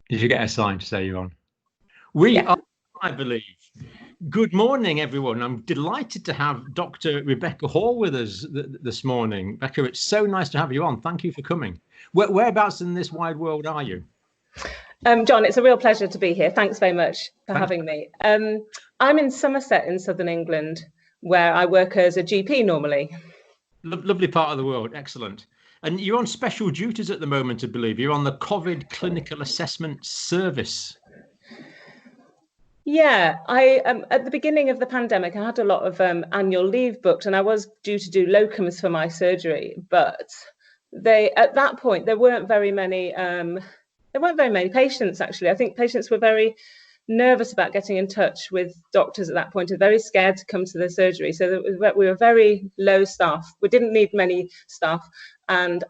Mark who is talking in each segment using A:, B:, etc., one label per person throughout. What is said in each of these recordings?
A: Did you get a sign to say you're on? We
B: Yeah.
A: are, I believe. Good morning, everyone. I'm delighted to have Dr. Rebecca Hall with us this morning. Becca, it's so nice to have you on. Thank you for coming. Whereabouts in this wide world are you?
B: John, it's a real pleasure to be here. Thanks very much for
A: Thanks.
B: having me. I'm in Somerset in southern England, where I work as a GP normally.
A: Lovely part of the world. Excellent. And you're on special duties at the moment, I believe. You're on the COVID Clinical Assessment Service.
B: Yeah, I at the beginning of the pandemic, I had a lot of annual leave booked, and I was due to do locums for my surgery, but they at that point there weren't very many patients actually. I think patients were very nervous about getting in touch with doctors at that point, and very scared to come to the surgery. So we were very low staff. We didn't need many staff, and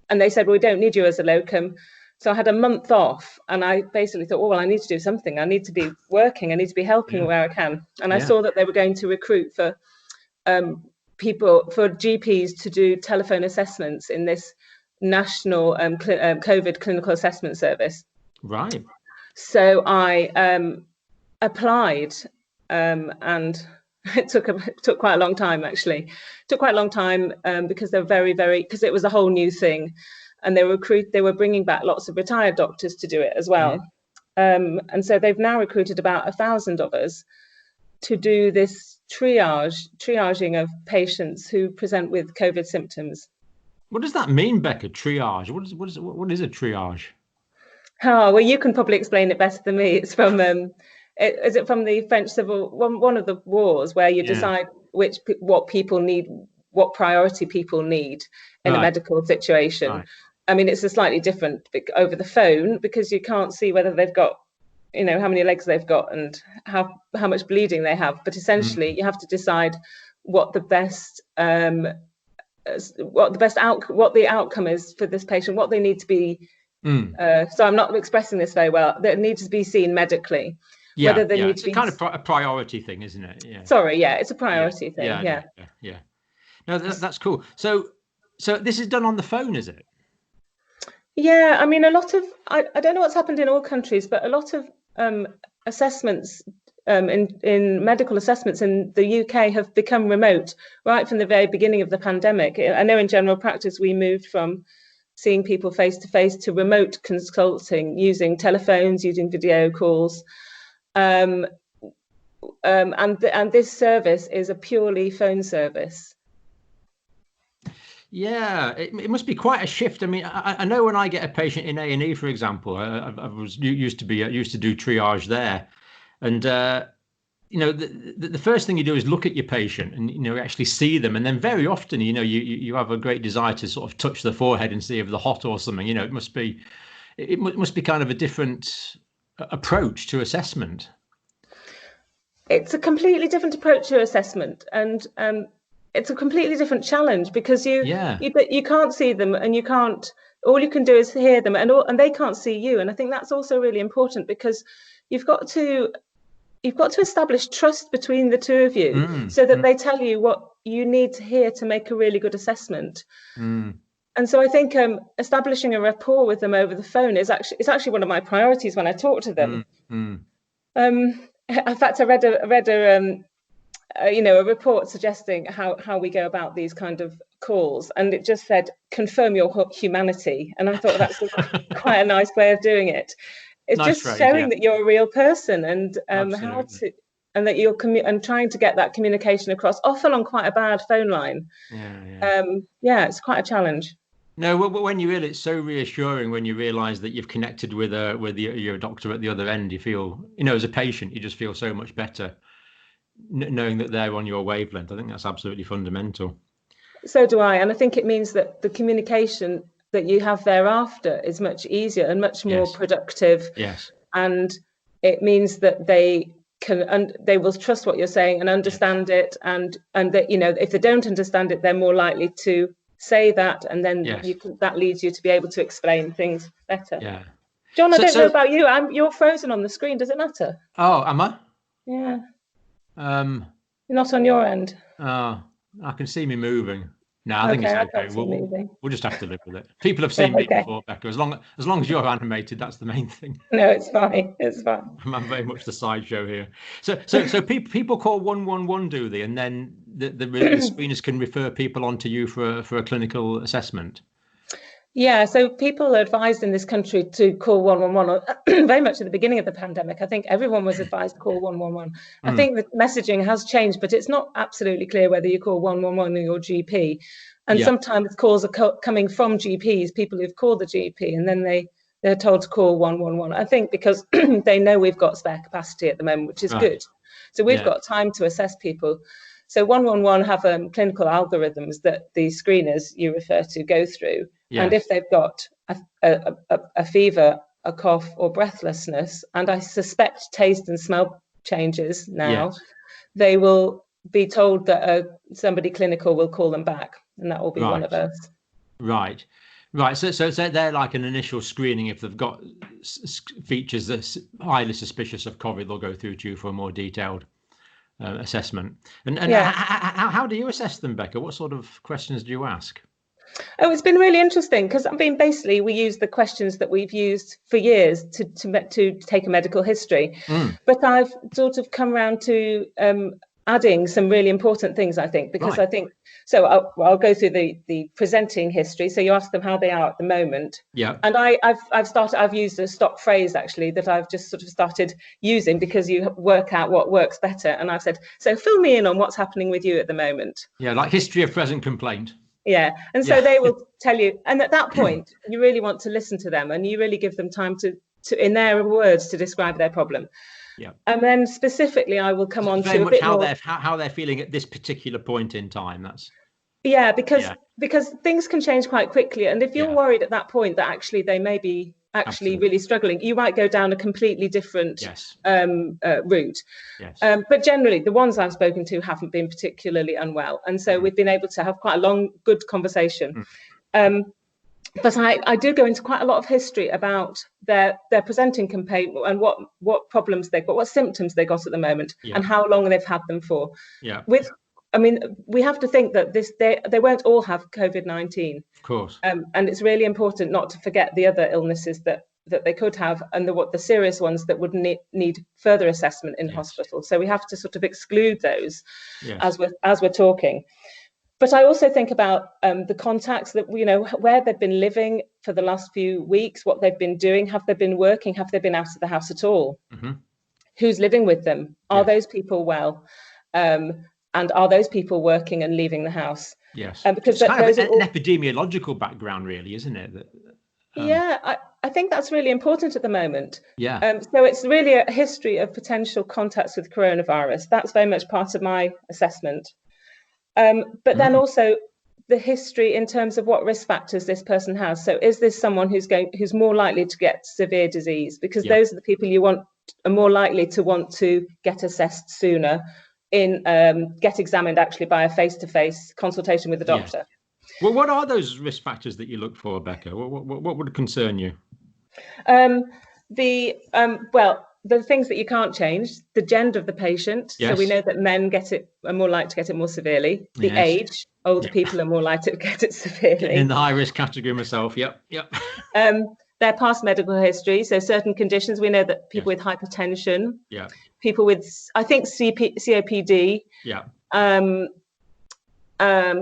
B: they said, well, we don't need you as a locum. So I had a month off, and I basically thought, oh, well, I need to do something. I need to be working. I need to be helping
A: Yeah.
B: where I can. And I
A: Yeah.
B: saw that they were going to recruit for people, for GPs to do telephone assessments in this national COVID clinical assessment service.
A: Right.
B: So I applied, and it took quite a long time actually. It took quite a long time because they're because it was a whole new thing, and they were bringing back lots of retired doctors to do it as well. And so they've now recruited about 1,000 of us to do this triaging of patients who present with COVID symptoms.
A: What does that mean, Becca? Triage. What is a triage?
B: Oh, well, you can probably explain it better than me. It's from is it from the French Civil one of the wars where you
A: Yeah.
B: decide what people need, what priority people need in a
A: Right.
B: medical situation.
A: Right.
B: I mean, it's a slightly different over the phone because you can't see whether they've got, how many legs they've got and how much bleeding they have. But essentially, you have to decide what the best what the outcome is for this patient, what they need to be. So I'm not expressing this very well. That needs to be seen medically,
A: Yeah.
B: whether they
A: Yeah.
B: need to
A: It's a
B: be.
A: kind of a priority thing, isn't it? Yeah.
B: Sorry, yeah, it's a
A: Yeah.
B: priority thing.
A: Yeah. Yeah.
B: Yeah.
A: Yeah. Yeah. No, that's cool. So this is done on the phone, is it?
B: Yeah, I mean, I don't know what's happened in all countries, but a lot of assessments in medical assessments in the UK have become remote right from the very beginning of the pandemic. I know in general practice we moved from seeing people face to face to remote consulting using telephones, using video calls. And this service is a purely phone service.
A: Yeah, it must be quite a shift. I mean, I know when I get a patient in A&E, for example, I was used to do triage there, and the first thing you do is look at your patient and actually see them, and then very often you have a great desire to sort of touch the forehead and see if they're hot or something. It must be kind of a different approach to assessment.
B: It's a completely different approach to assessment, and it's a completely different challenge because
A: Yeah.
B: you can't see them, and you can't. All you can do is hear them, and they can't see you. And I think that's also really important because you've got to establish trust between the two of you, so that they tell you what you need to hear to make a really good assessment. And so I think establishing a rapport with them over the phone is actually one of my priorities when I talk to them. In fact, I read a report suggesting how we go about these kind of calls, and it just said confirm your humanity, and I thought that's quite a nice way of doing it. It's
A: Nice
B: just
A: phrase,
B: showing
A: yeah.
B: that you're a real person, and how
A: Absolutely.
B: to and that you're and trying to get that communication across, often on quite a bad phone line.
A: Yeah, yeah.
B: Yeah, it's quite a challenge.
A: No, when it's so reassuring when you realise that you've connected with your doctor at the other end. You feel, as a patient, you just feel so much better knowing that they're on your wavelength. I think that's absolutely fundamental.
B: So do I, and I think it means that the communication that you have thereafter is much easier and much more
A: Yes,
B: productive,
A: yes,
B: and it means that they will trust what you're saying and
A: yes,
B: understand it, and that if they don't understand it, they're more likely to say that, and then
A: yes,
B: that leads you to be able to explain things better.
A: yeah.
B: John, I
A: So,
B: don't know
A: so,
B: about you. You're frozen on the screen. Does it matter?
A: oh, am I?
B: Yeah,
A: Um,
B: you're not on your end.
A: oh, I can see me moving. No, I think
B: Okay,
A: it's
B: I
A: okay.
B: can't see moving.
A: We'll just have to live with it. People have
B: Yeah,
A: seen me
B: okay.
A: before, Becca. As long as you're animated, that's the main thing.
B: No, it's fine. It's fine.
A: I'm very much the sideshow here. So people call 111, do they? And then the screeners can refer people on to you for a clinical assessment.
B: Yeah, so people are advised in this country to call 111 very much at the beginning of the pandemic. I think everyone was advised to call 111. I think the messaging has changed, but it's not absolutely clear whether you call 111 or your GP. And
A: Yeah.
B: sometimes calls are coming from GPs, people who've called the GP, and then they're told to call 111. I think because they know we've got spare capacity at the moment, which is
A: Right.
B: good. So we've
A: Yeah.
B: got time to assess people. So 111 have clinical algorithms that the screeners you refer to go through.
A: Yes.
B: And if they've got a fever, a cough, or breathlessness, and I suspect taste and smell changes now,
A: Yes.
B: they will be told that somebody clinical will call them back, and that will be one of us.
A: Right. So they're like an initial screening. If they've got features that's highly suspicious of COVID, they'll go through to you for a more detailed assessment. And
B: Yeah.
A: how do you assess them, Becca? What sort of questions do you ask?
B: Oh, it's been really interesting because basically we use the questions that we've used for years to take a medical history, but I've sort of come around to adding some really important things, I think, because I think so. I'll go through the presenting history. So you ask them how they are at the moment.
A: Yeah.
B: And I've used a stock phrase actually that I've just sort of started using because you work out what works better. And I've said, so fill me in on what's happening with you at the moment.
A: Yeah, like history of present complaint.
B: Yeah, and so they will tell you, and at that point, you really want to listen to them, and you really give them time to in their words, to describe their problem.
A: Yeah.
B: And then specifically, I will come on to a bit more
A: how they're feeling at this particular point in time. That's
B: because things can change quite quickly, and if you're worried at that point that actually they may be really struggling, you might go down a completely different route.
A: Yes.
B: But generally, the ones I've spoken to haven't been particularly unwell, and so we've been able to have quite a long, good conversation. But I do go into quite a lot of history about their presenting campaign and what problems they've got, what symptoms they got at the moment, and how long they've had them for.
A: Yeah.
B: I mean, we have to think that they won't all have COVID-19.
A: Of course.
B: And it's really important not to forget the other illnesses that they could have, and the serious ones that would need further assessment in hospital. So we have to sort of exclude those as we're talking. But I also think about the contacts that, where they've been living for the last few weeks, what they've been doing, have they been working, have they been out of the house at all? Who's living with them? Are those people well? And are those people working and leaving the house?
A: Yes.
B: Because
A: it's kind of an epidemiological background, really, isn't it?
B: I think that's really important at the moment.
A: Yeah.
B: So it's really a history of potential contacts with coronavirus. That's very much part of my assessment. But then also the history in terms of what risk factors this person has. So is this someone who's more likely to get severe disease? Because those are the people you are more likely to want to get assessed sooner, get examined actually by a face-to-face consultation with the doctor.
A: Yes. Well, what are those risk factors that you look for, Becca? What would concern you?
B: The things that you can't change: the gender of the patient.
A: Yes.
B: So we know that men are more likely to get it more severely. The age, older people are more likely to get it severely.
A: Getting in the high risk category myself. Yep.
B: Their past medical history. So certain conditions, we know that people with hypertension.
A: Yeah.
B: People with, I think, COPD.
A: Yeah.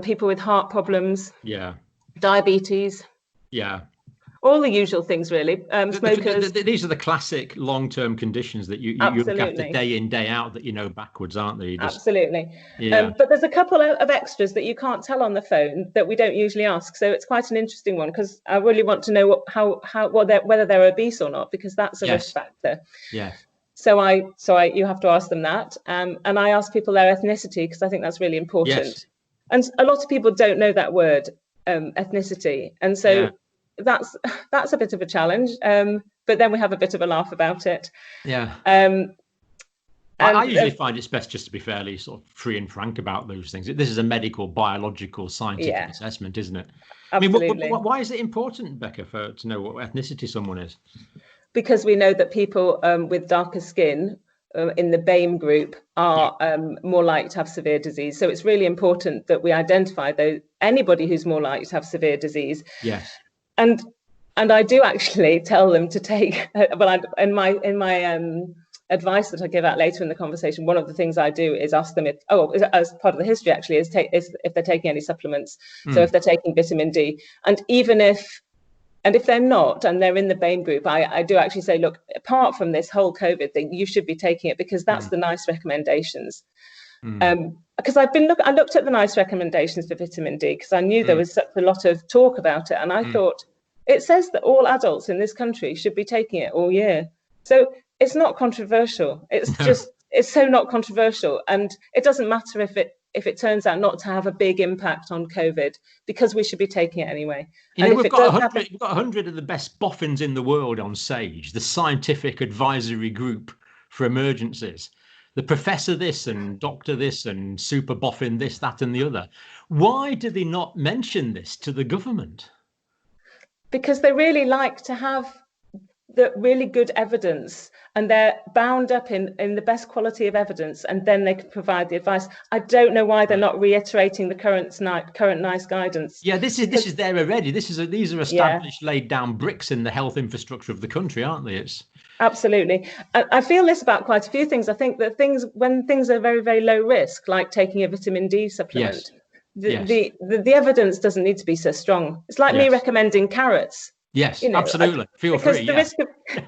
B: People with heart problems.
A: Yeah.
B: Diabetes.
A: Yeah.
B: All the usual things, really. Smokers.
A: These are the classic long-term conditions that you look after day in, day out, that you know backwards, aren't they?
B: Absolutely.
A: Yeah.
B: But there's a couple of extras that you can't tell on the phone that we don't usually ask. So it's quite an interesting one, because I really want to know whether they're obese or not, because that's a risk factor.
A: Yeah.
B: So you have to ask them that. And I ask people their ethnicity, because I think that's really important.
A: Yes.
B: And a lot of people don't know that word, ethnicity. And so that's a bit of a challenge. But then we have a bit of a laugh about it.
A: Yeah. I usually find it's best just to be fairly sort of free and frank about those things. This is a medical, biological, scientific assessment, isn't it?
B: Absolutely.
A: I mean, why is it important, Becca, to know what ethnicity someone is?
B: Because we know that people with darker skin in the BAME group are more likely to have severe disease. So it's really important that we identify anybody who's more likely to have severe disease.
A: Yes.
B: And I do actually tell them to take, in my advice that I give out later in the conversation, one of the things I do is ask them as part of the history actually, is if they're taking any supplements. So if they're taking vitamin D, and if they're not, and they're in the BAME group, I do actually say, look, apart from this whole COVID thing, you should be taking it, because that's the NICE recommendations. Because I looked at the NICE recommendations for vitamin D, because I knew there was such a lot of talk about it, and I thought, it says that all adults in this country should be taking it all year. So it's not controversial. It's so not controversial, and it doesn't matter if it turns out not to have a big impact on COVID, because we should be taking it anyway.
A: We've got 100 of the best boffins in the world on SAGE, the scientific advisory group for emergencies. The professor this and doctor this and super boffin this, that and the other. Why do they not mention this to the government?
B: Because they really like to have the really good evidence, and they're bound up in the best quality of evidence, and then they can provide the advice. I don't know why they're not reiterating the current NICE guidance.
A: Yeah, this is there already. These are established, laid down bricks in the health infrastructure of the country, aren't they?
B: Absolutely. I feel this about quite a few things. I think that when things are very, very low risk, like taking a vitamin D supplement, the evidence doesn't need to be so strong. It's like me recommending carrots.
A: Yes, absolutely. Feel free.
B: Because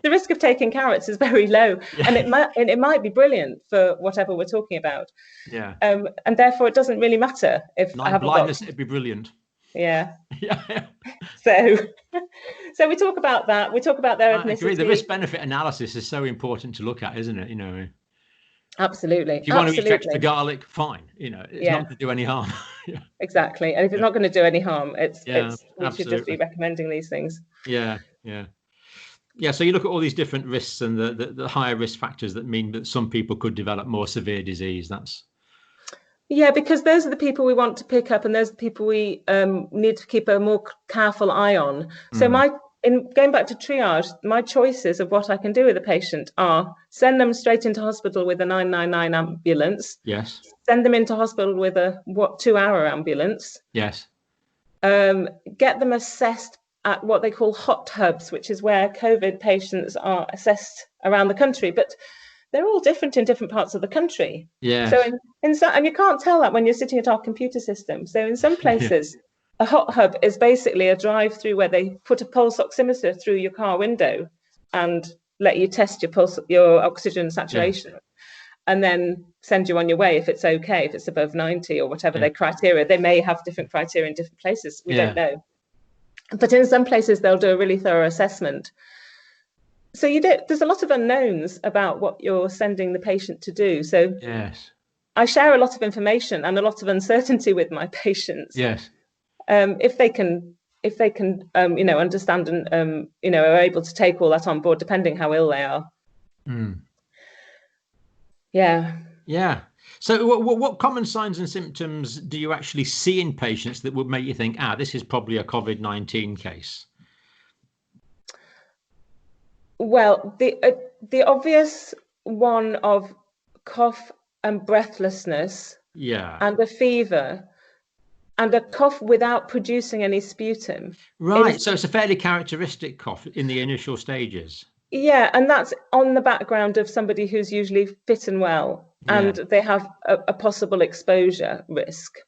B: the risk of taking carrots is very low, and it might be brilliant for whatever we're talking about.
A: Yeah.
B: And therefore, it doesn't really matter if I haven't
A: blindness. It'd be brilliant.
B: Yeah.
A: Yeah.
B: So we talk about that. We talk about their ethnicity. I agree.
A: The risk-benefit analysis is so important to look at, isn't it?
B: Absolutely.
A: If you want to eat extra garlic, fine. It's not going to do any harm.
B: Exactly. And if it's not going to do any harm, we should just be recommending these things.
A: Yeah. So you look at all these different risks and the higher risk factors that mean that some people could develop more severe disease.
B: Because those are the people we want to pick up, and those are the people we need to keep a more careful eye on. So going back to triage, my choices of what I can do with a patient are send them straight into hospital with a 999 ambulance.
A: Yes.
B: Send them into hospital with a 2-hour ambulance.
A: Yes.
B: Get them assessed at what they call hot hubs, which is where COVID patients are assessed around the country. But they're all different in different parts of the country.
A: Yeah.
B: So and you can't tell that when you're sitting at our computer system. So in some places, a hot hub is basically a drive-through where they put a pulse oximeter through your car window and let you test your oxygen saturation, and then send you on your way if it's okay, if it's above 90 or whatever their criteria. They may have different criteria in different places. We don't know. But in some places, they'll do a really thorough assessment. So there's a lot of unknowns about what you're sending the patient to do. So I share a lot of information and a lot of uncertainty with my patients.
A: Yes.
B: If they can understand and are able to take all that on board, depending how ill they are.
A: Yeah. So what common signs and symptoms do you actually see in patients that would make you think, this is probably a COVID-19 case?
B: Well, the obvious one of cough and breathlessness, and a fever, and a cough without producing any sputum.
A: Right. So it's a fairly characteristic cough in the initial stages.
B: Yeah, and that's on the background of somebody who's usually fit and well, and they have a possible exposure risk.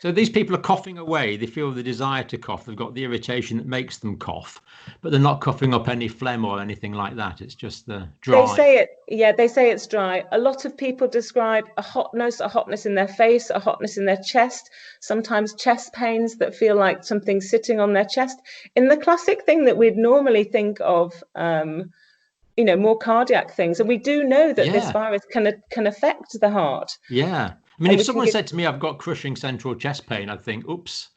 A: So these people are coughing away. They feel the desire to cough. They've got the irritation that makes them cough, but they're not coughing up any phlegm or anything like that. It's just the dry.
B: They say it's dry. A lot of people describe a hotness in their face, a hotness in their chest, sometimes chest pains that feel like something's sitting on their chest. In the classic thing that we'd normally think of, more cardiac things. And we do know that this virus can affect the heart.
A: Yeah. I mean, if someone said to me, I've got crushing central chest pain, I'd think, oops.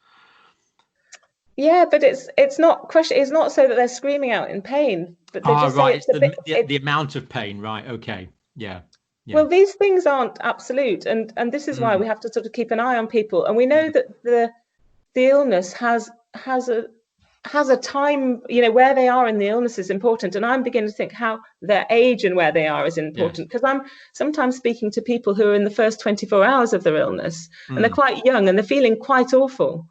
A: Yeah,
B: but it's not crushing. It's not so that they're screaming out in pain. But they just
A: right. It's the amount of pain. Right. Okay. Yeah.
B: Well, these things aren't absolute. And this is why we have to sort of keep an eye on people. And we know that the illness has a time, where they are in the illness is important. And I'm beginning to think how their age and where they are is important, because I'm sometimes speaking to people who are in the first 24 hours of their illness and they're quite young and they're feeling quite awful.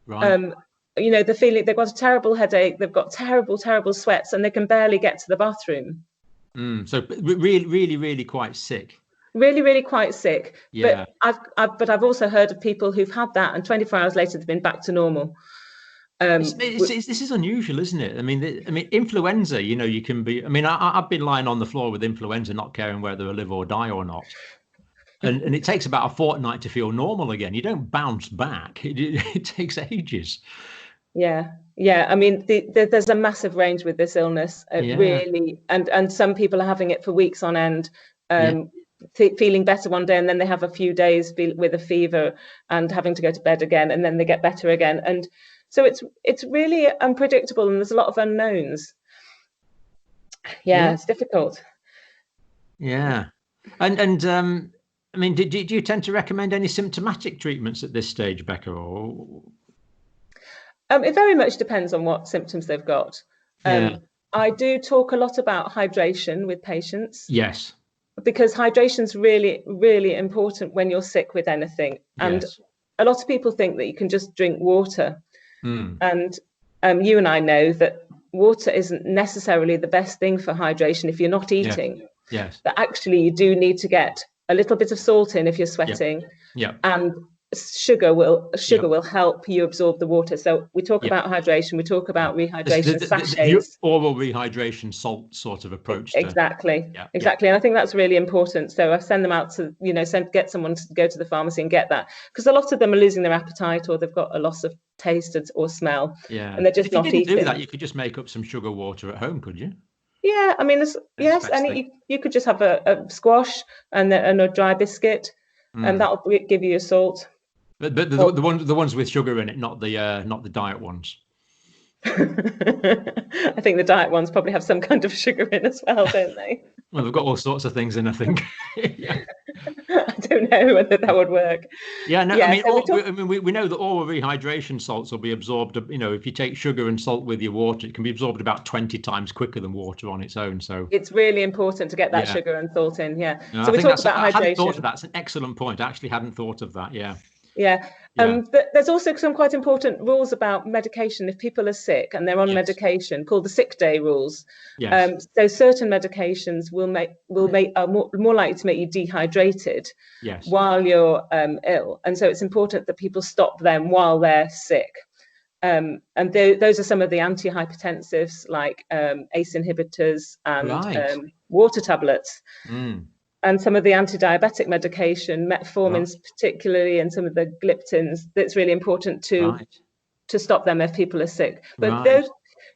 A: Right.
B: You know, the feeling they've got a terrible headache, they've got terrible sweats, and they can barely get to the bathroom.
A: So really, really, really quite sick.
B: Really quite sick.
A: Yeah.
B: But I've also heard of people who've had that, and 24 hours later they've been back to normal.
A: This is unusual, isn't it? I mean, influenza. You know, you can be. I mean, I've been lying on the floor with influenza, not caring whether I live or die or not. And it takes about a fortnight to feel normal again. You don't bounce back. It takes ages.
B: Yeah. I mean, there's a massive range with this illness,
A: Yeah.
B: really, and some people are having it for weeks on end,
A: Yeah.
B: feeling better one day, and then they have a few days with a fever and having to go to bed again, and then they get better again, and so it's really unpredictable, and there's a lot of unknowns. Yeah. It's difficult.
A: Yeah. And I mean, do you tend to recommend any symptomatic treatments at this stage, Becca? Or
B: It very much depends on what symptoms they've got.
A: yeah.
B: I do talk a lot about hydration with patients,
A: Yes.
B: because hydration's really important when you're sick with anything. And
A: Yes.
B: a lot of people think that you can just drink water.
A: Mm.
B: And you and I know that water isn't necessarily the best thing for hydration if you're not eating.
A: Yes.
B: That actually you do need to get a little bit of salt in if you're sweating.
A: Yeah.
B: And sugar will help you absorb the water. So we talk about hydration, we talk about rehydration sachets.
A: Oral rehydration salt sort of approach.
B: Exactly. And I think that's really important. So I send them out to, get someone to go to the pharmacy and get that, because a lot of them are losing their appetite, or they've got a loss of taste or smell.
A: Yeah.
B: And they're just not eating.
A: If you didn't do that, you could just make up some sugar water at home, could you?
B: Yeah, I mean, yes, and you could just have a squash and a dry biscuit, and that'll give you a salt.
A: But the ones with sugar in it, not the diet ones.
B: I think the diet ones probably have some kind of sugar in as well, don't they?
A: Well, they've got all sorts of things in, I think.
B: Yeah. I don't know whether that would work.
A: Yeah, no, yeah, I mean, we know that oral rehydration salts will be absorbed. You know, if you take sugar and salt with your water, it can be absorbed about 20 times quicker than water on its own. So it's really important to get that sugar and salt in. Yeah. No, so we talk about hydration. I hadn't thought of that. It's an excellent point. I actually hadn't thought of that. Yeah. Yeah. But there's also some quite important rules about medication. If people are sick and they're on medication, called the sick day rules. Yes. So certain medications are more likely to make you dehydrated while you're ill, and so it's important that people stop them while they're sick. And those are some of the antihypertensives, like ACE inhibitors and water tablets. And some of the anti-diabetic medication, metformins particularly, and some of the gliptins, that's really important to stop them if people are sick. But those,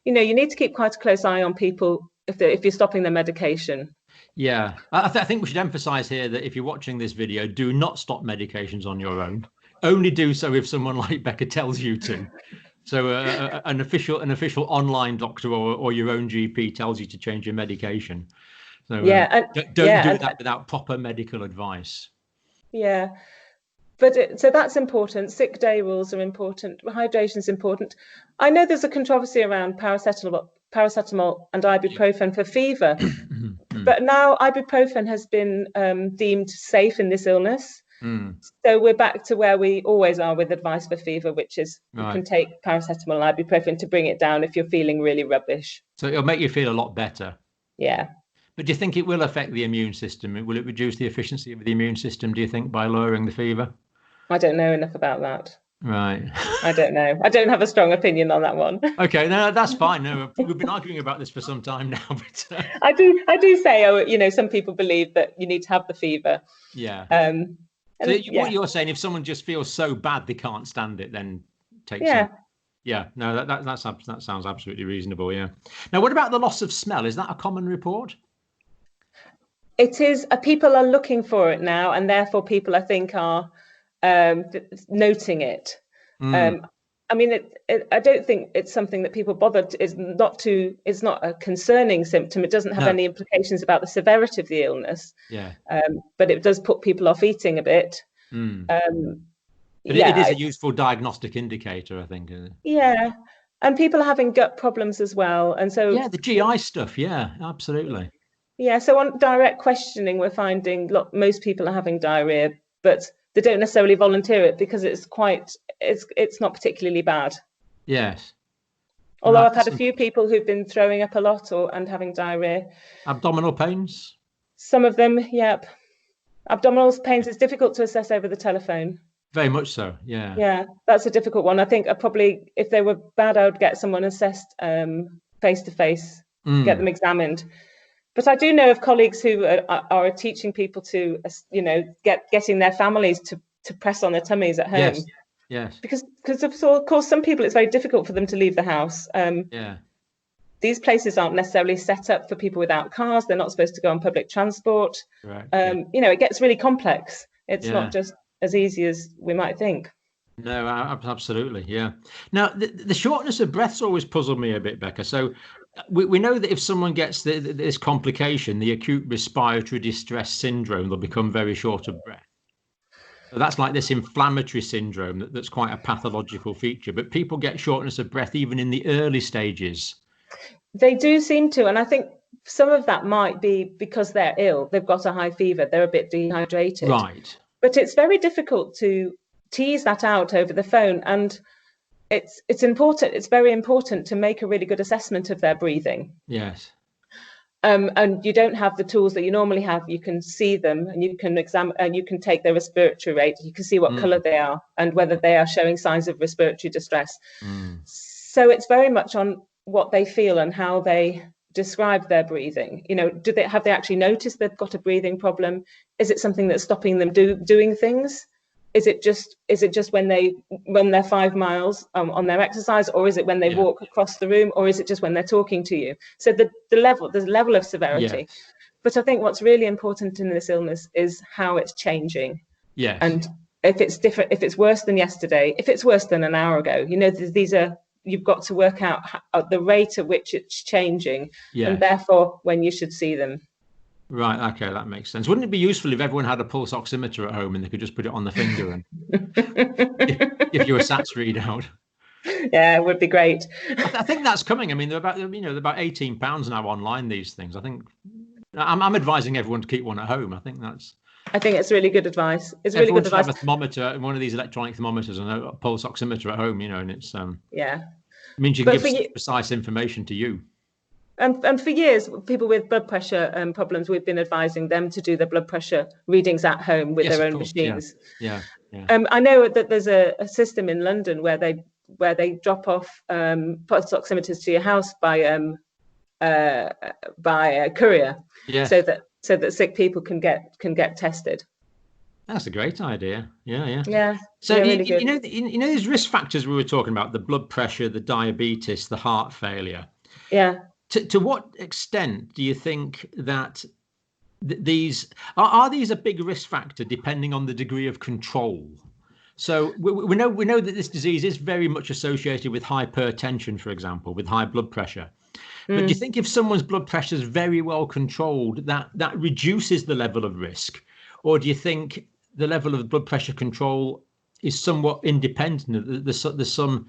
A: you need to keep quite a close eye on people if you're stopping their medication. Yeah, I think we should emphasize here that if you're watching this video, do not stop medications on your own. Only do so if someone like Becca tells you to. So an official online doctor or your own GP tells you to change your medication. So don't do that without proper medical advice. Yeah, but so that's important. Sick day rules are important. Hydration is important. I know there's a controversy around paracetamol and ibuprofen for fever, but now ibuprofen has been deemed safe in this illness. So we're back to where we always are with advice for fever, which is you can take paracetamol and ibuprofen to bring it down if you're feeling really rubbish. So it'll make you feel a lot better. Yeah. But do you think it will affect the immune system? Will it reduce the efficiency of the immune system, do you think, by lowering the fever? I don't know enough about that. Right. I don't know. I don't have a strong opinion on that one. Okay, no, that's fine. No, we've been arguing about this for some time now. But I do say, some people believe that you need to have the fever. Yeah. So what you're saying, if someone just feels so bad they can't stand it, then take some. Yeah, no, that sounds absolutely reasonable. Yeah. Now, what about the loss of smell? Is that a common report? It is. People are looking for it now, and therefore people, I think, are noting it. I mean, I don't think it's something that people bother. It's not a concerning symptom. It doesn't have any implications about the severity of the illness. Yeah. But it does put people off eating a bit. But it is a useful diagnostic indicator, I think. Yeah. And people are having gut problems as well. And so the GI stuff. Yeah, absolutely. Yeah. So on direct questioning, we're finding most people are having diarrhea, but they don't necessarily volunteer it because it's quite
B: it's not particularly bad.
A: Yes.
B: Although
A: Right.
B: I've had a few people who've been throwing up a lot and having diarrhea.
A: Abdominal pains?
B: Some of them, yep. Abdominal pains is difficult to assess over the telephone.
A: Very much so, yeah.
B: Yeah, that's a difficult one. I think I probably, if they were bad, I would get someone assessed face to face, get them examined. But I do know of colleagues who are teaching people to, getting their families to press on their tummies at home.
A: Yes. Yes.
B: Because of course, some people, it's very difficult for them to leave the house.
A: Yeah.
B: These places aren't necessarily set up for people without cars. They're not supposed to go on public transport.
A: Right.
B: It gets really complex. It's
A: Yeah.
B: not just as easy as we might think.
A: No, absolutely. Yeah. Now, the shortness of breath's always puzzled me a bit, Becca. So we know that if someone gets this complication, the acute respiratory distress syndrome, they'll become very short of breath. So that's like this inflammatory syndrome that's quite a pathological feature. But people get shortness of breath even in the early stages.
B: They do seem to. And I think some of that might be because they're ill. They've got a high fever. They're a bit dehydrated.
A: Right.
B: But it's very difficult to tease that out over the phone. And it's important. It's very important to make a really good assessment of their breathing.
A: Yes.
B: And you don't have the tools that you normally have. You can see them and you can examine and you can take their respiratory rate. You can see what colour they are and whether they are showing signs of respiratory distress. So it's very much on what they feel and how they describe their breathing. Have they actually noticed they've got a breathing problem? Is it something that's stopping them doing things? Is it just when they're 5 miles on their exercise, or is it when they walk across the room, or is it just when they're talking to you? So there's a level of severity. Yes. But I think what's really important in this illness is how it's changing.
A: Yes.
B: And if it's different, if it's worse than yesterday, if it's worse than an hour ago, you've got to work out the rate at which it's changing, and therefore when you should see them.
A: Right. Okay, that makes sense. Wouldn't it be useful if everyone had a pulse oximeter at home and they could just put it on the finger and give you a SATS readout?
B: Yeah, it would be great.
A: I think that's coming. I mean, they're about £18 now online. These things. I think I'm advising everyone to keep one at home. I think it's
B: really good advice. It's really good advice.
A: Have a thermometer, one of these electronic thermometers, and a pulse oximeter at home. And it's it means you can give precise information to you.
B: And for years, people with blood pressure problems, we've been advising them to do their blood pressure readings at home with their own machines.
A: Yeah.
B: I know that there's a system in London where they drop off pulse oximeters to your house by a courier, so that sick people can get tested.
A: That's a great idea. Yeah. So
B: really good.
A: you know these risk factors we were talking about: the blood pressure, the diabetes, the heart failure.
B: Yeah.
A: To what extent do you think that these are these a big risk factor depending on the degree of control? So we know that this disease is very much associated with hypertension, for example, with high blood pressure. But do you think if someone's blood pressure is very well controlled, that reduces the level of risk? Or do you think the level of blood pressure control is somewhat independent? There's some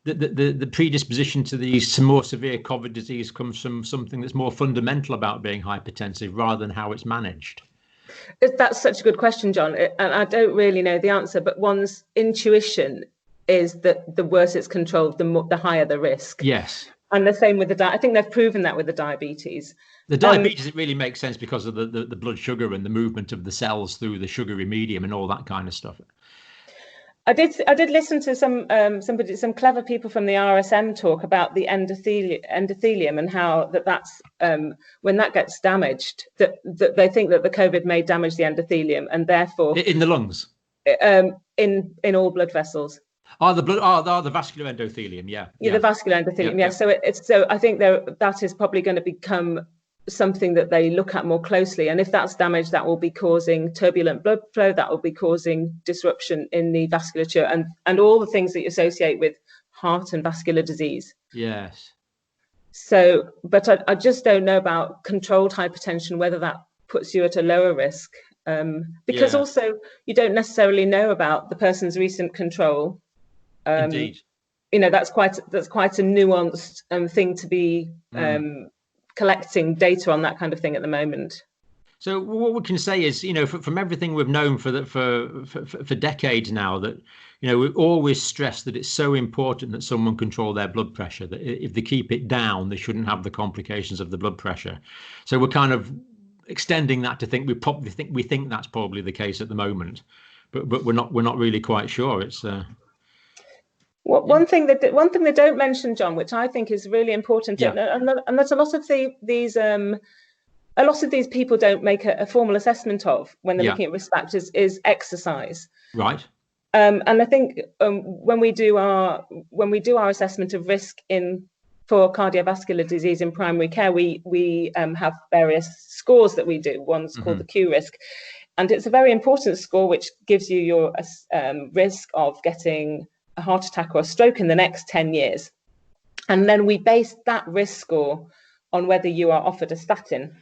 A: the predisposition to these more severe COVID disease comes from something that's more fundamental about being hypertensive rather than how it's managed?
B: That's such a good question, John. And I don't really know the answer, but one's intuition is that the worse it's controlled, the higher the risk.
A: Yes.
B: And the same with I think they've proven that with the diabetes.
A: The diabetes, it really makes sense because of the blood sugar and the movement of the cells through the sugary medium and all that kind of stuff.
B: I did listen to some clever people from the RSM talk about the endothelium and how that's when that gets damaged, that they think that the COVID may damage the endothelium and therefore
A: in the lungs,
B: in all blood vessels.
A: The vascular endothelium, yeah.
B: The vascular endothelium, yeah. So I think that is probably going to become something that they look at more closely, and if that's damaged, that will be causing turbulent blood flow, that will be causing disruption in the vasculature and all the things that you associate with heart and vascular disease.
A: Yes.
B: So, but I just don't know about controlled hypertension, whether that puts you at a lower risk, because also you don't necessarily know about the person's recent control.
A: Indeed.
B: That's quite a nuanced thing to be collecting data on that kind of thing at the moment.
A: So what we can say is, from everything we've known for decades now, that we always stress that it's so important that someone control their blood pressure. That if they keep it down, they shouldn't have the complications of the blood pressure. So we're kind of extending that to think we think that's probably the case at the moment, but we're not really quite sure. It's
B: one thing they don't mention, John, which I think is really important, and that a lot of these people don't make a formal assessment of when they're looking at risk factors, is exercise.
A: Right.
B: And I think when we do our assessment of risk for cardiovascular disease in primary care, we have various scores that we do. One's called the Q risk, and it's a very important score which gives you your risk of getting a heart attack or a stroke in the next 10 years. And then we base that risk score on whether you are offered a statin.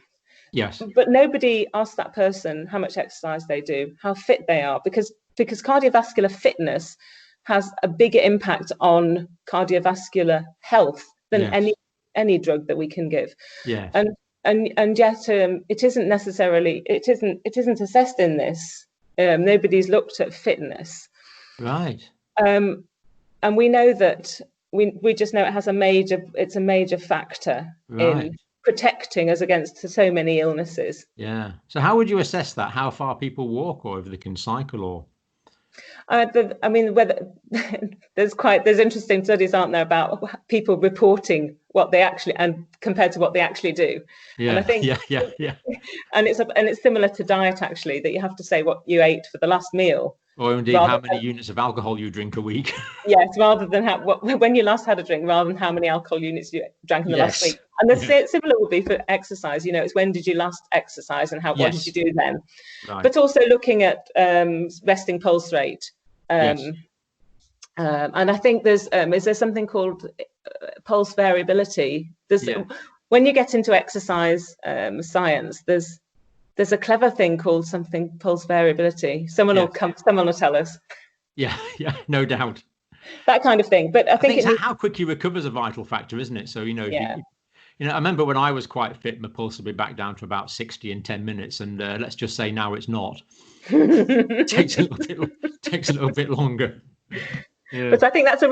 A: Yes.
B: But nobody asks that person how much exercise they do, how fit they are, because cardiovascular fitness has a bigger impact on cardiovascular health than any drug that we can give.
A: Yes.
B: And yet it isn't assessed in this. Nobody's looked at fitness.
A: Right.
B: And we know that we just know it's a major factor in protecting us against so many illnesses.
A: Yeah. So how would you assess that? How far people walk, or if they can cycle, or?
B: I mean, whether there's interesting studies, aren't there, about people reporting what they actually, and compared to what they actually do.
A: Yeah.
B: And I think,
A: yeah.
B: And it's similar to diet, actually, that you have to say what you ate for the last meal.
A: Or indeed, how many units of alcohol you drink a week.
B: Yes, rather than when you last had a drink, rather than how many alcohol units you drank in the last week. And the similar would be for exercise. It's when did you last exercise and what did you do then? Right. But also looking at resting pulse rate. And I think is there something called pulse variability? When you get into exercise science, there's a clever thing called something pulse variability. Someone will tell us. Yeah,
A: no doubt.
B: That kind of thing. But I think
A: it's how quick you recover is a vital factor, isn't it? So, I remember when I was quite fit, my pulse would be back down to about 60 in 10 minutes. And let's just say now it's not. It takes a little bit longer. Yeah.
B: But I think it's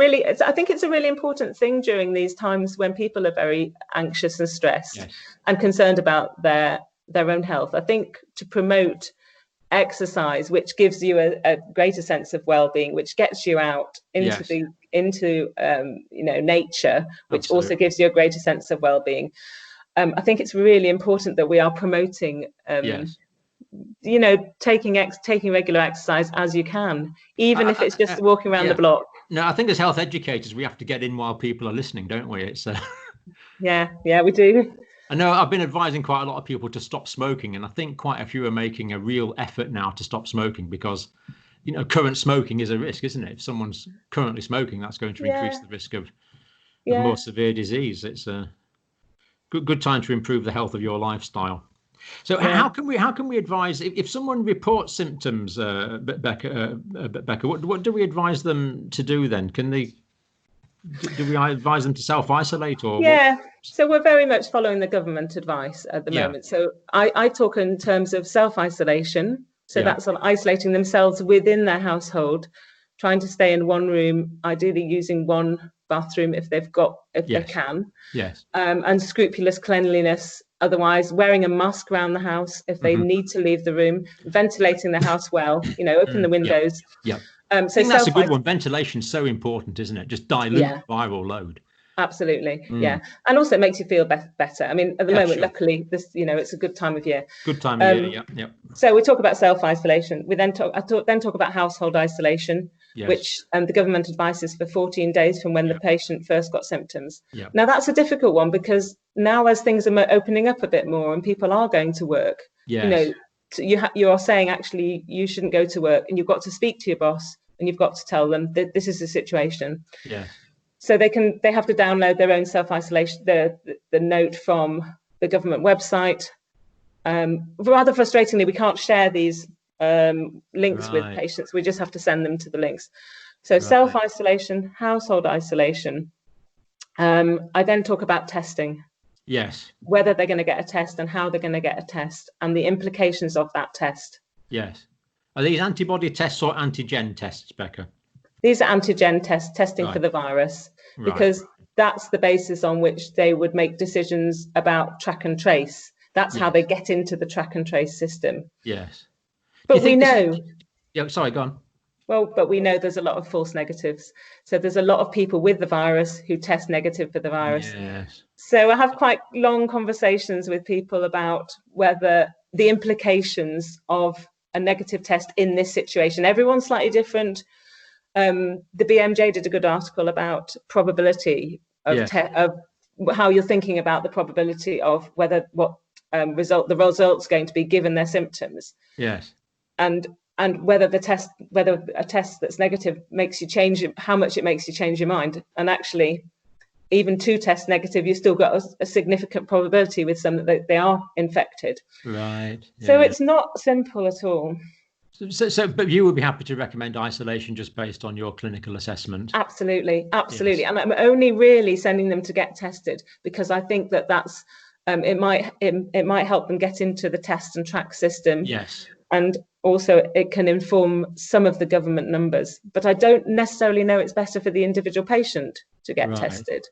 B: a really important thing during these times when people are very anxious and stressed and concerned about their own health. I think to promote exercise, which gives you a greater sense of well-being, which gets you out into nature, which
A: Absolutely.
B: Also gives you a greater sense of well-being. I think it's really important that we are promoting taking regular exercise as you can, even if it's just walking around the block.
A: No, I think as health educators we have to get in while people are listening, don't we? It's
B: yeah, we do.
A: I know I've been advising quite a lot of people to stop smoking, and I think quite a few are making a real effort now to stop smoking because, current smoking is a risk, isn't it? If someone's currently smoking, that's going to increase the risk of more severe disease. It's a good time to improve the health of your lifestyle. So how can we advise if someone reports symptoms, Becca? What do we advise them to do then? Do we advise them to self-isolate or?
B: Yeah, so we're very much following the government advice at the moment. So I talk in terms of self-isolation. So that's on isolating themselves within their household, trying to stay in one room, ideally using one bathroom if they can.
A: Yes.
B: And scrupulous cleanliness. Otherwise, wearing a mask around the house if they need to leave the room, ventilating the house well, open the windows.
A: Yeah. So I think that's a good one. Ventilation is so important, isn't it? Just dilute viral load.
B: Absolutely. Yeah. And also it makes you feel better. I mean, at the moment, luckily, this, it's a good time of year.
A: Good time of year. Yeah.
B: So we talk about self-isolation. We then talk about household isolation, which the government advises for 14 days from when the patient first got symptoms.
A: Yeah.
B: Now, that's a difficult one because now as things are opening up a bit more and people are going to work, you are saying, actually, you shouldn't go to work and you've got to speak to your boss and you've got to tell them that this is the situation.
A: Yeah.
B: So they have to download their own self-isolation, the note from the government website. Rather frustratingly, we can't share these links with patients. We just have to send them to the links. So self-isolation, household isolation. I then talk about testing.
A: Yes.
B: whether they're going to get a test and how they're going to get a test and the implications of that test.
A: Yes. Are these antibody tests or antigen tests, Becca?
B: These are antigen tests, testing
A: Right.
B: for the virus,
A: Right.
B: because that's the basis on which they would make decisions about track and trace. That's how they get into the track and trace system.
A: Yes.
B: But we know.
A: Yeah, sorry, go on.
B: Well, but we know there's a lot of false negatives. So there's a lot of people with the virus who test negative for the virus.
A: Yes.
B: So I have quite long conversations with people about whether the implications of a negative test in this situation. Everyone's slightly different. The BMJ did a good article about probability of how you're thinking about the probability of whether what the result's going to be given their symptoms.
A: Yes.
B: And whether a test that's negative makes you change how much it makes you change your mind. And actually, even 2 tests negative, you still got a significant probability with some that they are infected.
A: Right. Yeah.
B: So it's not simple at all.
A: So, but you would be happy to recommend isolation just based on your clinical assessment?
B: Absolutely. Yes. And I'm only really sending them to get tested because I think that's it might help them get into the test and track system.
A: Yes.
B: And also it can inform some of the government numbers, but I don't necessarily know it's better for the individual patient to get tested.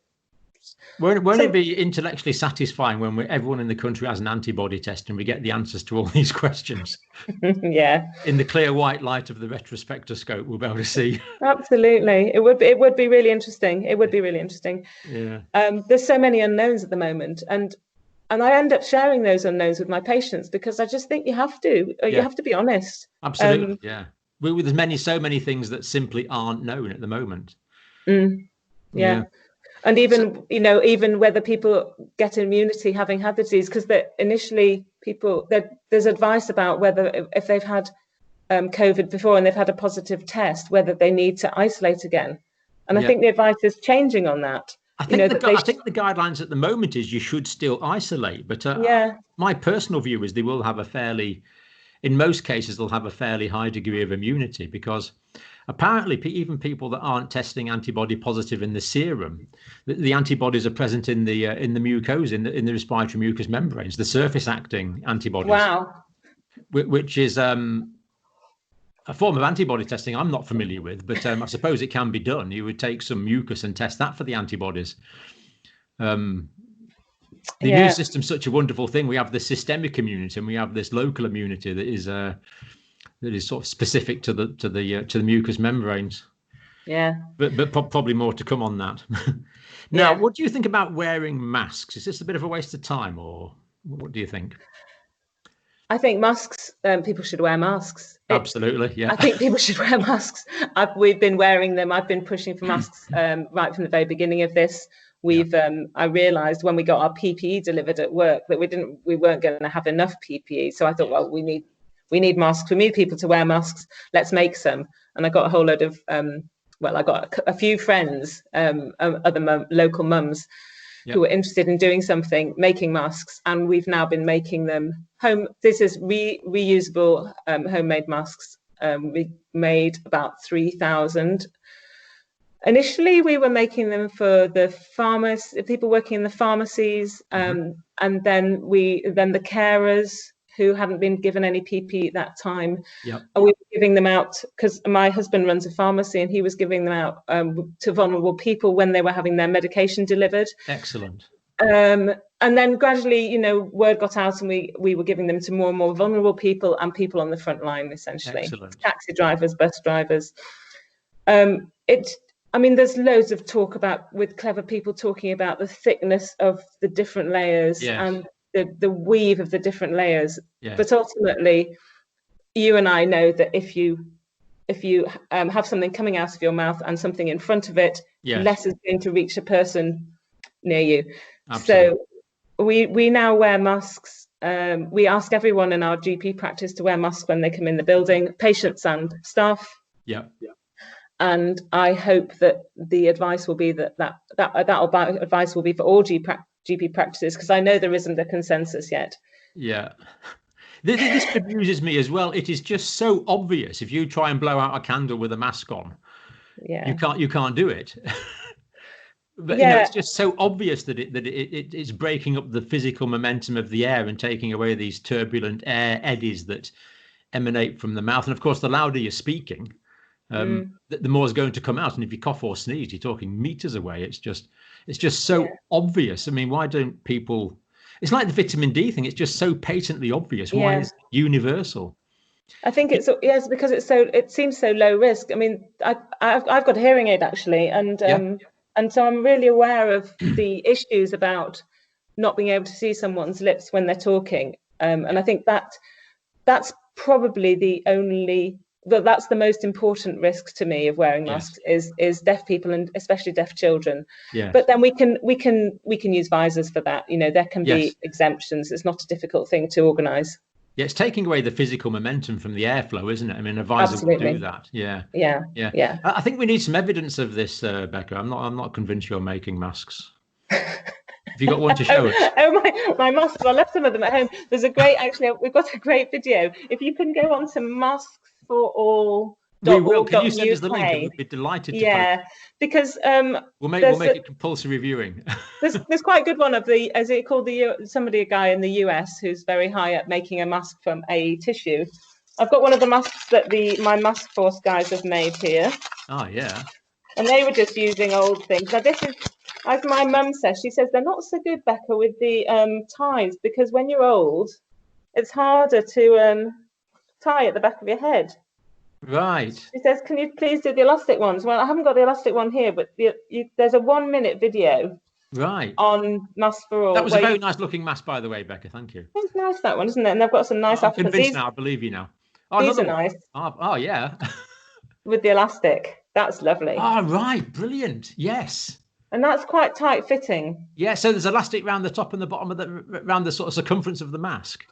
A: Won't it be intellectually satisfying when everyone in the country has an antibody test and we get the answers to all these questions?
B: Yeah.
A: In the clear white light of the retrospectoscope, we'll be able to see.
B: Absolutely. It would be really interesting. It would be really interesting.
A: Yeah.
B: There's so many unknowns at the moment, and I end up sharing those unknowns with my patients because I just think you have to be honest.
A: Absolutely. Yeah. There's so many things that simply aren't known at the moment.
B: Yeah. And even, even whether people get immunity having had the disease, because initially there's advice about whether if they've had COVID before and they've had a positive test, whether they need to isolate again. And I think the advice is changing on that.
A: I think the guidelines at the moment is you should still isolate, but my personal view is they will have in most cases, they'll have a fairly high degree of immunity because apparently even people that aren't testing antibody positive in the serum, the antibodies are present in the mucosa, in the respiratory mucous membranes, the surface acting antibodies.
B: Wow.
A: Which is a form of antibody testing I'm not familiar with, but I suppose it can be done. You would take some mucus and test that for the antibodies. The immune system's such a wonderful thing. We have the systemic immunity and we have this local immunity that is sort of specific to the mucous membranes.
B: Yeah.
A: But probably more to come on that. Now, what do you think about wearing masks? Is this a bit of a waste of time, or what do you think?
B: I think masks. People should wear masks.
A: Absolutely, yeah.
B: I think people should wear masks. We've been wearing them. I've been pushing for masks right from the very beginning of this. I realised when we got our PPE delivered at work that we weren't going to have enough PPE. So I thought, well, we need masks. We need people to wear masks. Let's make some. And I got a whole load of I got a few friends, other local mums, who were interested in doing something, making masks, and we've now been making them home. This is reusable homemade masks. We made about 3,000. Initially, we were making them for the farmers, people working in the pharmacies, and then the carers who hadn't been given any PPE at that time. And we were giving them out because my husband runs a pharmacy, and he was giving them out to vulnerable people when they were having their medication delivered.
A: Excellent.
B: And then gradually, word got out, and we were giving them to more and more vulnerable people and people on the front line, essentially.
A: Excellent.
B: Taxi drivers, bus drivers. There's loads of talk with clever people talking about the thickness of the different layers and the weave of the different layers. But ultimately, you and I know that if you have something coming out of your mouth and something in front of it, less is going to reach a person near you. Absolutely. So we now wear masks. We ask everyone in our GP practice to wear masks when they come in the building, patients and staff. And I hope that the advice will be that advice will be for all GP practices, because I know there isn't a consensus yet. Yeah.
A: This bemuses me as well. It is just so obvious. If you try and blow out a candle with a mask on, you can't do it. But it's just so obvious that it's breaking up the physical momentum of the air and taking away these turbulent air eddies that emanate from the mouth. And of course, the louder you're speaking, the more is going to come out. And if you cough or sneeze, you're talking meters away. It's just so obvious. I mean, why don't people? It's like the vitamin D thing. It's just so patently obvious. Why is it universal?
B: I think it's because it seems so low risk. I mean, I've got a hearing aid actually, and so I'm really aware of the issues about not being able to see someone's lips when they're talking. And I think that's probably that's the most important risk to me of wearing masks is deaf people, and especially deaf children. But then we can use visors for that. There can be exemptions. It's not a difficult thing to organise.
A: Yeah, it's taking away the physical momentum from the airflow, isn't it? I mean, a visor will do that. Yeah. I think we need some evidence of this, Becca. I'm not convinced you're making masks. Have you got one to show us?
B: My masks. I left some of them at home. We've got a great video. If you can go on to masks for all.
A: We will. Can you send us the link? We'd be delighted to.
B: Yeah, because
A: we'll make it compulsory viewing.
B: there's quite a good one of a guy in the US who's very high at making a mask from AE tissue. I've got one of the masks that my mask force guys have made here.
A: Oh yeah.
B: And they were just using old things. Now this is, as my mum says, she says they're not so good, Becca, with the ties, because when you're old, it's harder to tie at the back of your head.
A: Right.
B: She says, can you please do the elastic ones? Well, I haven't got the elastic one here, but there's a 1-minute video on Mask for All.
A: That was a very nice looking mask, by the way, Becca. Thank you.
B: It's nice, that one, isn't it? And they've got some nice
A: I'm convinced now. I believe you now. Oh,
B: these are nice.
A: Oh, yeah.
B: With the elastic. That's lovely.
A: Oh, right. Brilliant. Yes.
B: And that's quite tight fitting.
A: Yeah. So there's elastic around the top and the bottom around the sort of circumference of the mask.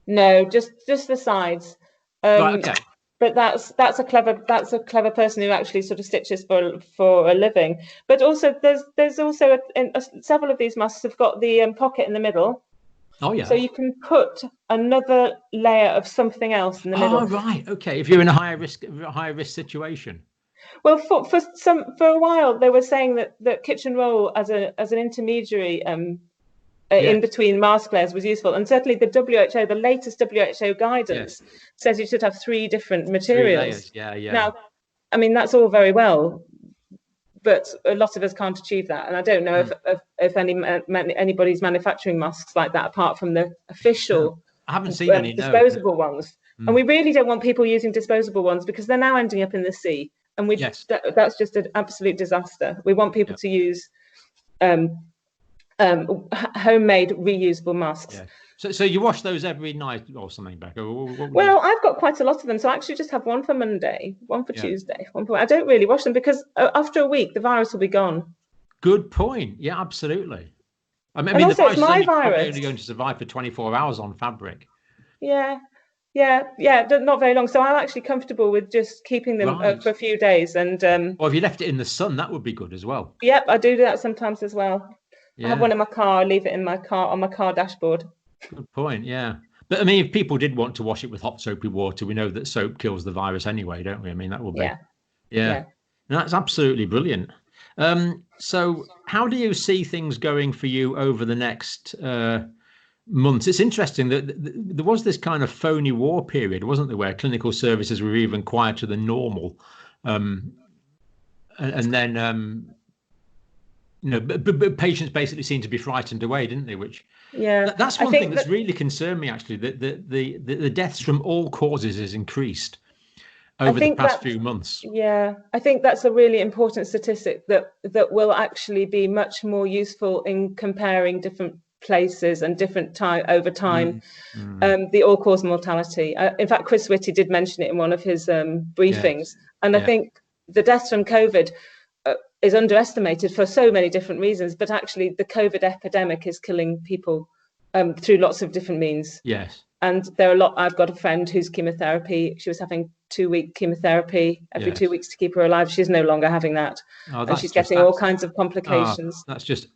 B: No, just the sides.
A: Right. Okay.
B: But that's a clever person who actually sort of stitches for a living. But also there's also several of these masks have got the pocket in the middle.
A: Oh yeah.
B: So you can put another layer of something else in the middle.
A: Oh right. Okay. If you're in a high risk situation.
B: Well, for a while they were saying that kitchen roll as an intermediary in between mask layers was useful, and certainly the latest WHO guidance says you should have 3 different materials.
A: 3 layers. Yeah.
B: Now, I mean, that's all very well, but a lot of us can't achieve that, and I don't know if anybody's manufacturing masks like that apart from the official.
A: I haven't seen any
B: disposable ones, and we really don't want people using disposable ones because they're now ending up in the sea, and that's just an absolute disaster. We want people to use homemade reusable masks.
A: So you wash those every night or something, Becca?
B: Well, I've got quite a lot of them, so I actually just have one for Monday, one for Tuesday, one for. I don't really wash them because after a week the virus will be gone.
A: Good point. Yeah, absolutely. I mean,
B: also,
A: the virus is only going to survive for 24 hours on fabric.
B: Yeah, not very long. So I'm actually comfortable with just keeping them for a few days. And
A: or if you left it in the sun, that would be good as well.
B: Yep, I do that sometimes as well. I have one in my car. I leave it in my car on my car dashboard.
A: Good point. Yeah, but I mean, if people did want to wash it with hot soapy water, we know that soap kills the virus anyway, don't we? I mean, that will be. Yeah. No, that's absolutely brilliant. So, how do you see things going for you over the next months? It's interesting that there was this kind of phony war period, wasn't there, where clinical services were even quieter than normal, and then. But patients basically seemed to be frightened away, didn't they? Which that's one thing that's really concerned me actually. That the deaths from all causes has increased over the past few months.
B: Yeah, I think that's a really important statistic that will actually be much more useful in comparing different places and different time over time. The all-cause mortality. In fact, Chris Whitty did mention it in one of his briefings, and I think the deaths from COVID is underestimated for so many different reasons, but actually the COVID epidemic is killing people through lots of different means.
A: Yes.
B: And I've got a friend who's chemotherapy. She was having 2-week chemotherapy every 2 weeks to keep her alive. She's no longer having that. And she's getting all kinds of complications.
A: That's just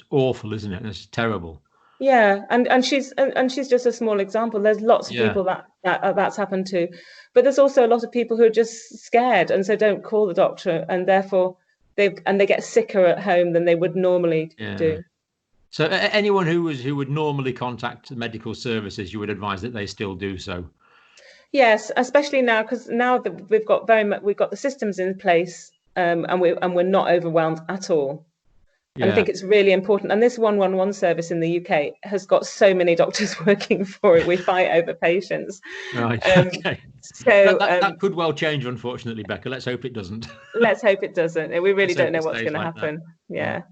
A: awful, isn't it? It's terrible.
B: Yeah. And she's just a small example. There's lots of people that's happened to, but there's also a lot of people who are just scared and so don't call the doctor, and therefore they get sicker at home than they would normally do.
A: So anyone who would normally contact medical services, you would advise that they still do so.
B: Yes, especially now, because now that we've got the systems in place, and we're not overwhelmed at all. And I think it's really important. And this 111 service in the UK has got so many doctors working for it. We fight over patients.
A: Right. Okay.
B: So
A: that could well change, unfortunately, Becca. Let's hope it doesn't.
B: Let's hope it doesn't. We really don't know what's going to happen. Yeah.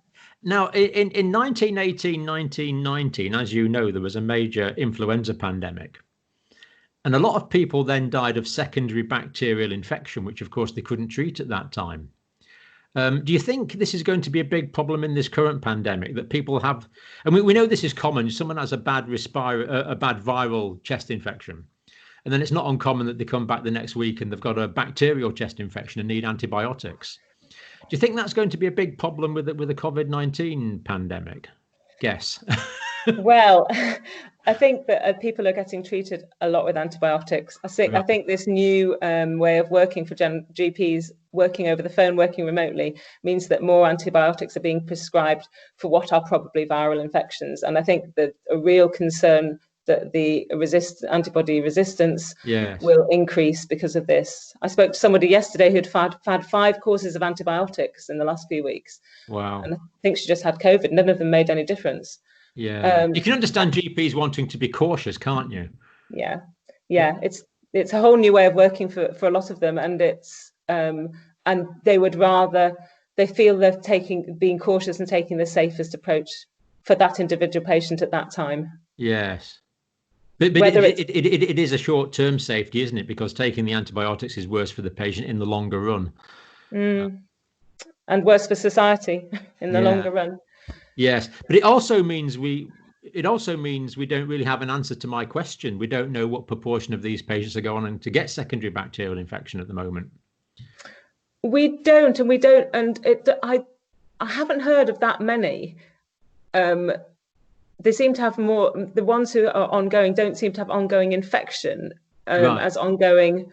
A: Now, in 1918, 1919, as you know, there was a major influenza pandemic. And a lot of people then died of secondary bacterial infection, which, of course, they couldn't treat at that time. Do you think this is going to be a big problem in this current pandemic, that people have, and we know this is common, someone has a bad viral chest infection, and then it's not uncommon that they come back the next week and they've got a bacterial chest infection and need antibiotics. Do you think that's going to be a big problem with the COVID-19 pandemic? Guess.
B: Well, I think that people are getting treated a lot with antibiotics. I think this new way of working for GPs, working over the phone, working remotely, means that more antibiotics are being prescribed for what are probably viral infections. And I think that a real concern that the antibody resistance will increase because of this. I spoke to somebody yesterday who'd had 5 courses of antibiotics in the last few weeks.
A: Wow.
B: And I think she just had COVID. None of them made any difference.
A: Yeah. You can understand GPs wanting to be cautious, can't you?
B: Yeah. It's a whole new way of working for a lot of them, and it's and they would rather, they feel they're being cautious and taking the safest approach for that individual patient at that time.
A: Yes. But it is a short-term safety, isn't it? Because taking the antibiotics is worse for the patient in the longer run.
B: And worse for society in the longer run.
A: Yes, but it also means we don't really have an answer to my question. We don't know what proportion of these patients are going on to get secondary bacterial infection at the moment.
B: We don't, and I haven't heard of that many. They seem to have more. The ones who are ongoing don't seem to have ongoing infection as ongoing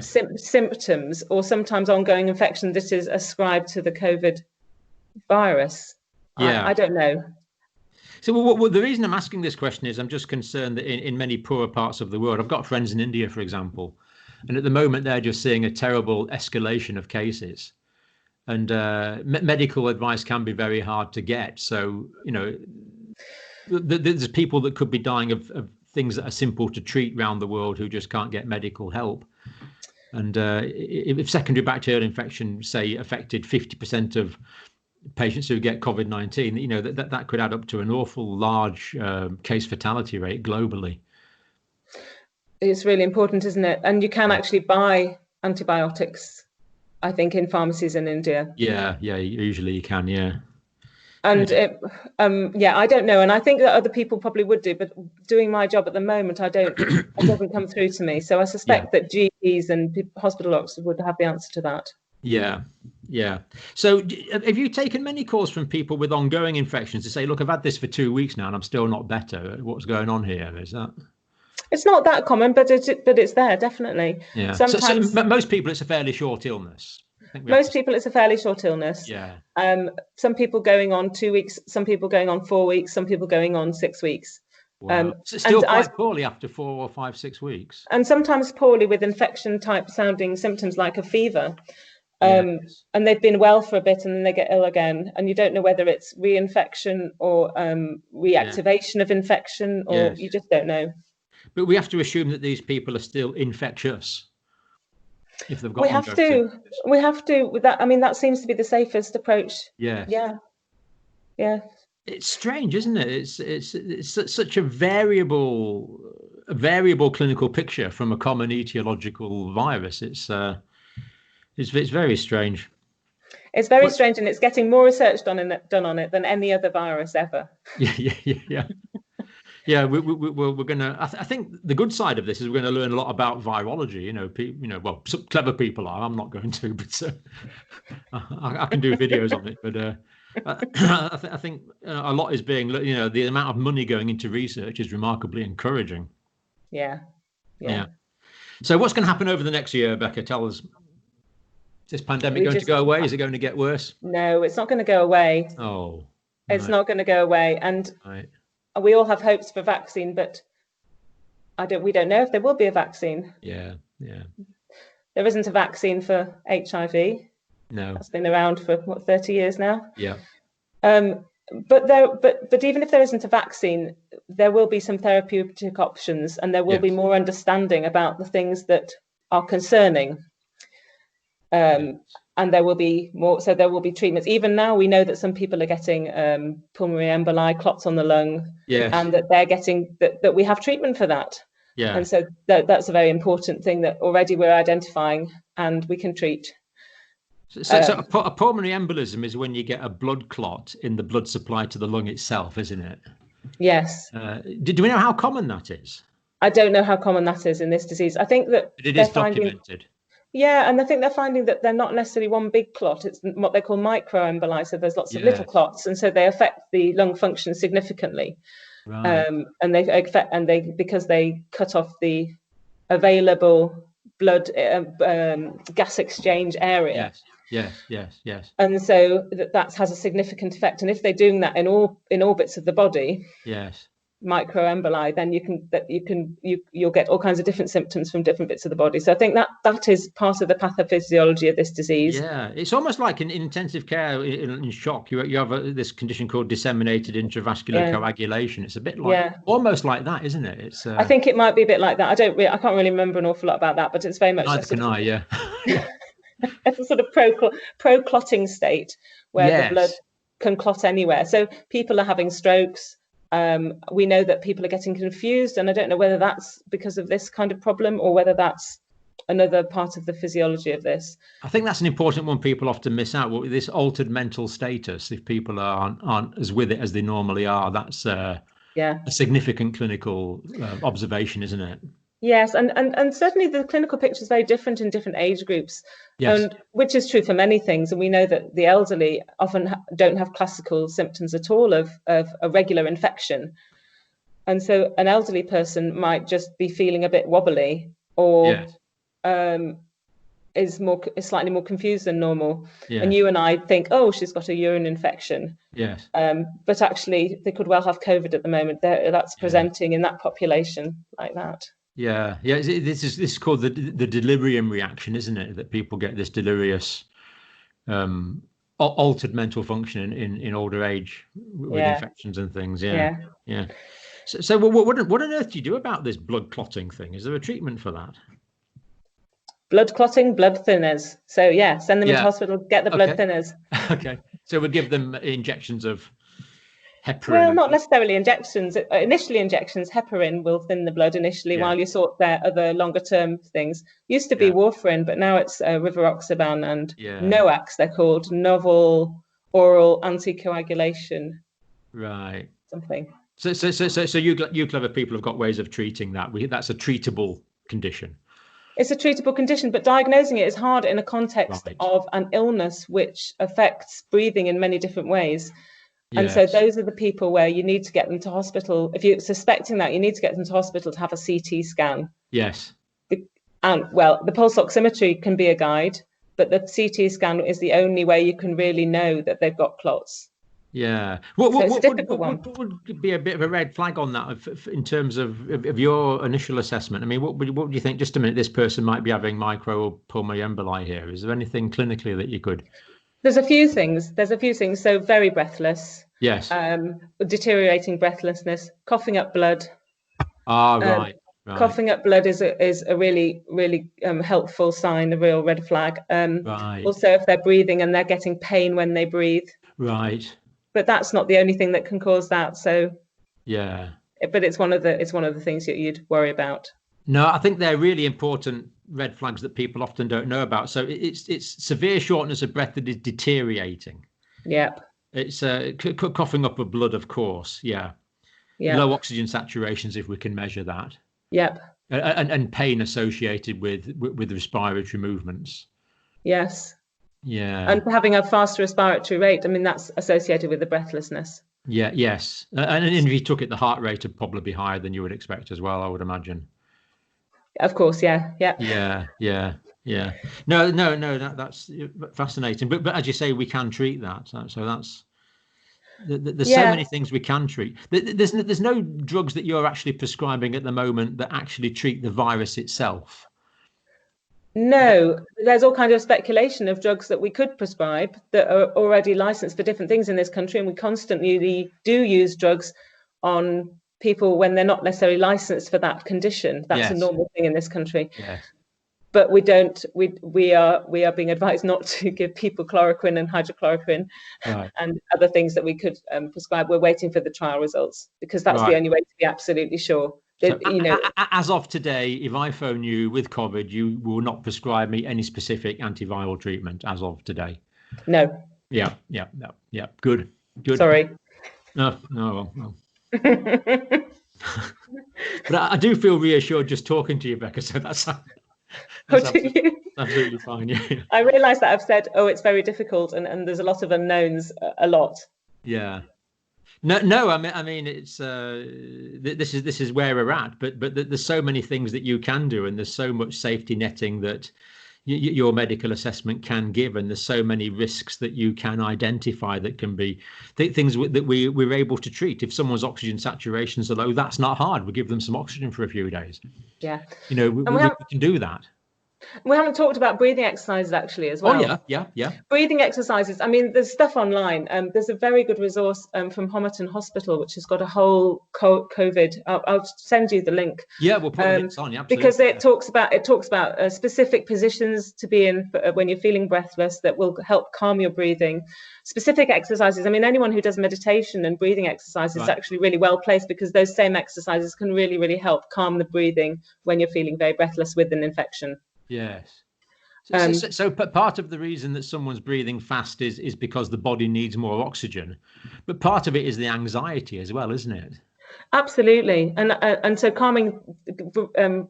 B: symptoms, or sometimes ongoing infection that is ascribed to the COVID virus. I don't know.
A: So the reason I'm asking this question is I'm just concerned that in many poorer parts of the world, I've got friends in India, for example, and at the moment they're just seeing a terrible escalation of cases, and medical advice can be very hard to get. So, there's people that could be dying of things that are simple to treat around the world who just can't get medical help. And if secondary bacterial infection, say, affected 50% of patients who get COVID-19, that could add up to an awful large case fatality rate globally.
B: It's really important, isn't it? And you can actually buy antibiotics, I think, in pharmacies in India.
A: Yeah, usually you can,
B: And I don't know, and I think that other people probably would do, but doing my job at the moment, it doesn't come through to me. So I suspect that GPs and hospital doctors would have the answer to that.
A: Yeah. So have you taken many calls from people with ongoing infections to say, look, I've had this for 2 weeks now and I'm still not better? What's going on here? Is that?
B: It's not that common, but it's there, definitely.
A: Yeah. Sometimes, so most people, it's a fairly short illness.
B: Most people, it's a fairly short illness.
A: Yeah.
B: Some people going on 2 weeks, some people going on 4 weeks, some people going on 6 weeks.
A: Wow. Still quite poorly after 4 or 5, 6 weeks.
B: And sometimes poorly with infection type sounding symptoms like a fever. And they've been well for a bit and then they get ill again. And you don't know whether it's reinfection or reactivation of infection, or you just don't know.
A: But we have to assume that these people are still infectious. If they've got
B: we have to with that. I mean, that seems to be the safest approach. Yeah.
A: It's strange, isn't it? It's such a variable clinical picture from a common etiological virus. It's very strange.
B: It's very strange, and it's getting more research done on it than any other virus ever.
A: Yeah, we're gonna. I think the good side of this is we're going to learn a lot about virology. Well, some clever people are. I'm not going to, but I can do videos on it. But I think a lot is being. The amount of money going into research is remarkably encouraging.
B: Yeah.
A: So what's going to happen over the next year, Becca? Tell us. this pandemic going to go away? Is it going to get worse?
B: No, it's not going to go away.
A: Oh,
B: it's not going to go away. And we all have hopes for vaccine, but we don't know if there will be a vaccine.
A: Yeah.
B: There isn't a vaccine for HIV.
A: No.
B: That's been around for 30 years now.
A: Yeah.
B: But even if there isn't a vaccine, there will be some therapeutic options, and there will be more understanding about the things that are concerning. And there will be more. So there will be treatments. Even now, we know that some people are getting pulmonary emboli, clots on the lung, and that they're getting that we have treatment for that.
A: Yeah.
B: And so that's a very important thing that already we're identifying and we can treat.
A: So a pulmonary embolism is when you get a blood clot in the blood supply to the lung itself, isn't it?
B: Yes.
A: Do we know how common that is?
B: I don't know how common that is in this disease. I think that
A: it is documented.
B: And I think they're finding that they're not necessarily one big clot. It's what they call microemboli. So there's lots of little clots, and so they affect the lung function significantly. Right. And they because they cut off the available blood gas exchange area.
A: Yes.
B: And so that has a significant effect. And if they're doing that in all bits of the body, microemboli, then you'll get all kinds of different symptoms from different bits of the body. So I think that is part of the pathophysiology of this disease.
A: Yeah, it's almost like in intensive care in shock. You have this condition called disseminated intravascular coagulation. It's a bit like almost like that, isn't it? It's.
B: I think it might be a bit like that. I can't really remember an awful lot about that, but it's very much.
A: Neither can I. Yeah.
B: It's a sort of pro-clotting state where the blood can clot anywhere. So people are having strokes. We know that people are getting confused, and I don't know whether that's because of this kind of problem or whether that's another part of the physiology of this.
A: I think that's an important one people often miss out. This altered mental status, if people aren't as with it as they normally are, that's a significant clinical observation, isn't it?
B: Yes, and certainly the clinical picture is very different in different age groups, and which is true for many things. And we know that the elderly often don't have classical symptoms at all of a regular infection. And so an elderly person might just be feeling a bit wobbly or is slightly more confused than normal. Yeah. And you and I think, oh, she's got a urine infection.
A: Yes.
B: But actually, they could well have COVID at the moment. That's presenting in that population like that.
A: Yeah. This is called the delirium reaction, isn't it? That people get this delirious, altered mental function in older age with infections and things. Yeah. So what on earth do you do about this blood clotting thing? Is there a treatment for that?
B: Blood clotting, blood thinners. So send them into hospital, get the blood thinners.
A: Okay. So we give them injections of heparin.
B: Well, not necessarily injections. Initially, injections. Heparin will thin the blood initially while you sort their other longer term things. Used to be warfarin, but now it's rivaroxaban and NOACs. They're called novel oral anticoagulation.
A: Right.
B: Something.
A: So you clever people have got ways of treating that. That's a treatable condition.
B: It's a treatable condition, but diagnosing it is hard in a context of an illness which affects breathing in many different ways. And so those are the people where you need to get them to hospital. If you're suspecting that, you need to get them to hospital to have a CT scan.
A: Yes.
B: And the pulse oximetry can be a guide, but the CT scan is the only way you can really know that they've got clots.
A: Yeah.
B: It's a difficult one.
A: What would be a bit of a red flag on that in terms of your initial assessment? I mean, what would you think? Just a minute, this person might be having micropulmonary emboli here. Is there anything clinically that you could?
B: There's a few things. So very breathless.
A: Yes.
B: Deteriorating breathlessness, coughing up blood.
A: Right.
B: Coughing up blood is a really, really helpful sign, a real red flag. Also, if they're breathing and they're getting pain when they breathe.
A: Right.
B: But that's not the only thing that can cause that. So.
A: Yeah.
B: But it's one of the things that you'd worry about.
A: No, I think they're really important red flags that people often don't know about. So it's severe shortness of breath that is deteriorating.
B: Yep.
A: It's coughing up of blood, of course. Yeah. Low oxygen saturations, if we can measure that.
B: Yep.
A: And pain associated with respiratory movements.
B: Yes.
A: Yeah.
B: And having a faster respiratory rate, I mean, that's associated with the breathlessness.
A: Yeah. Yes. And if you took it, the heart rate would probably be higher than you would expect as well, I would imagine.
B: Of course, yeah.
A: Yeah. Yeah. No, that's fascinating. But as you say, we can treat that. So that's there's so
B: Yeah.
A: many things we can treat. There's no drugs that you're actually prescribing at the moment that actually treat the virus itself.
B: No, there's all kind of speculation of drugs that we could prescribe that are already licensed for different things in this country, and we constantly do use drugs on people when they're not necessarily licensed for that condition. That's a
A: Yes.
B: normal thing in this country.
A: Yes.
B: But we don't. We are being advised not to give people chloroquine and hydrochloroquine
A: Right.
B: and other things that we could prescribe. We're waiting for the trial results because that's the
A: Right.
B: only way to be absolutely sure.
A: So
B: You know,
A: as of today, if I phone you with COVID, you will not prescribe me any specific antiviral treatment as of today.
B: no.
A: Yeah. No. Yeah. Good.
B: Sorry.
A: No. Well. But I do feel reassured just talking to you, Becca. So that's absolutely fine. Yeah.
B: I realise that I've said, oh, it's very difficult, and there's a lot of unknowns, a lot.
A: Yeah. No. I mean, it's this is where we're at. But there's so many things that you can do, and there's so much safety netting that your medical assessment can give, and there's so many risks that you can identify that can be things that we're able to treat. If someone's oxygen saturations are low, that's not hard. We give them some oxygen for a few days.
B: Yeah.
A: We can do that.
B: We haven't talked about breathing exercises actually as well.
A: Oh yeah.
B: Breathing exercises. I mean, there's stuff online. There's a very good resource from Homerton Hospital, which has got a whole COVID. I'll send you the link.
A: Yeah, we'll put links on. Yeah,
B: because it talks about specific positions to be in when you're feeling breathless that will help calm your breathing. Specific exercises. I mean, anyone who does meditation and breathing exercises is actually really well placed because those same exercises can really help calm the breathing when you're feeling very breathless with an infection.
A: Yes. So part of the reason that someone's breathing fast is because the body needs more oxygen, but part of it is the anxiety as well, isn't it?
B: Absolutely, and so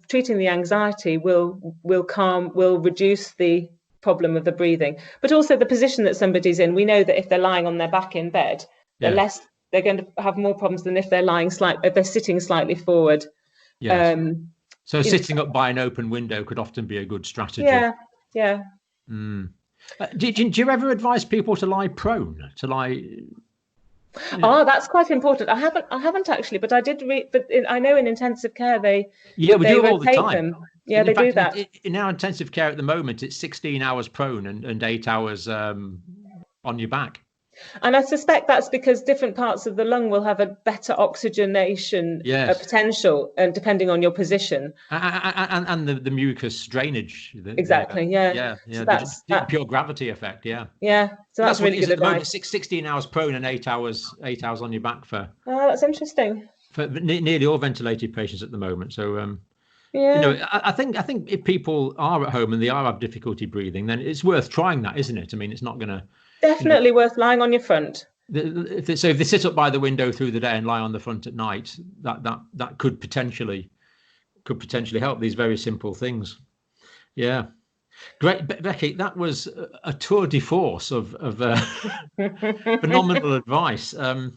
B: treating the anxiety will reduce the problem of the breathing, but also the position that somebody's in. We know that if they're lying on their back in bed, they're going to have more problems than if they're sitting slightly forward.
A: Yes. So sitting up by an open window could often be a good strategy.
B: Yeah.
A: Do you ever advise people to lie prone, to lie?
B: Oh, that's quite important. I haven't actually, but I did read. But I know in intensive care we
A: do it all the time.
B: Them. Yeah, they do that.
A: In our intensive care at the moment, it's 16 hours prone and 8 hours on your back.
B: And I suspect that's because different parts of the lung will have a better oxygenation potential, and depending on your position.
A: And the mucus drainage.
B: Exactly.
A: Yeah. So that's the pure gravity effect. Yeah.
B: Yeah. So that's really good advice.
A: 16 hours prone and 8 hours on your back for.
B: Oh, that's interesting.
A: For nearly all ventilated patients at the moment. So. I think if people are at home and they have difficulty breathing, then it's worth trying that, isn't it? I mean, it's not going to.
B: Definitely worth lying on your front.
A: So if they sit up by the window through the day and lie on the front at night, that could potentially help. These very simple things. Yeah, great, Becky. That was a tour de force of phenomenal advice. But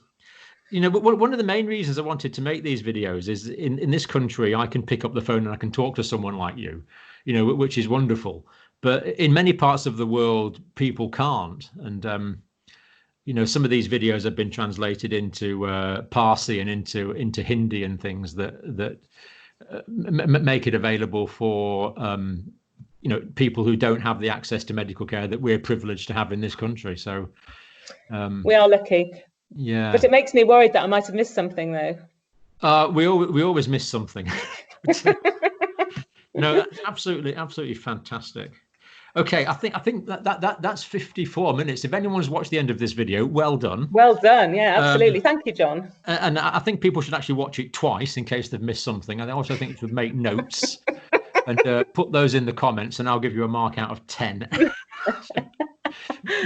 A: one of the main reasons I wanted to make these videos is in this country, I can pick up the phone and I can talk to someone like you, which is wonderful. But in many parts of the world, people can't. And, some of these videos have been translated into Parsi and into Hindi and things that make it available for, people who don't have the access to medical care that we're privileged to have in this country. So
B: we are lucky.
A: Yeah.
B: But it makes me worried that I might have missed something, though.
A: We always miss something. No, that's absolutely fantastic. Okay, I think that's 54 minutes. If anyone's watched the end of this video, well done.
B: Well done. Yeah, absolutely. Thank you, John.
A: And I think people should actually watch it twice in case they've missed something. And I also think you should make notes and put those in the comments, and I'll give you a mark out of 10.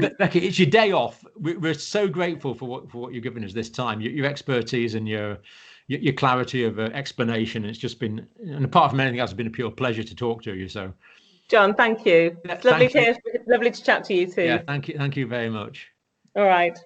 A: But Becca, it's your day off. We're so grateful for what you've given us this time. Your expertise and your clarity of explanation. It's just been, and apart from anything else, it's been a pure pleasure to talk to you. So.
B: John, thank you. It's lovely to chat to you too.
A: Yeah, thank you very much.
B: All right.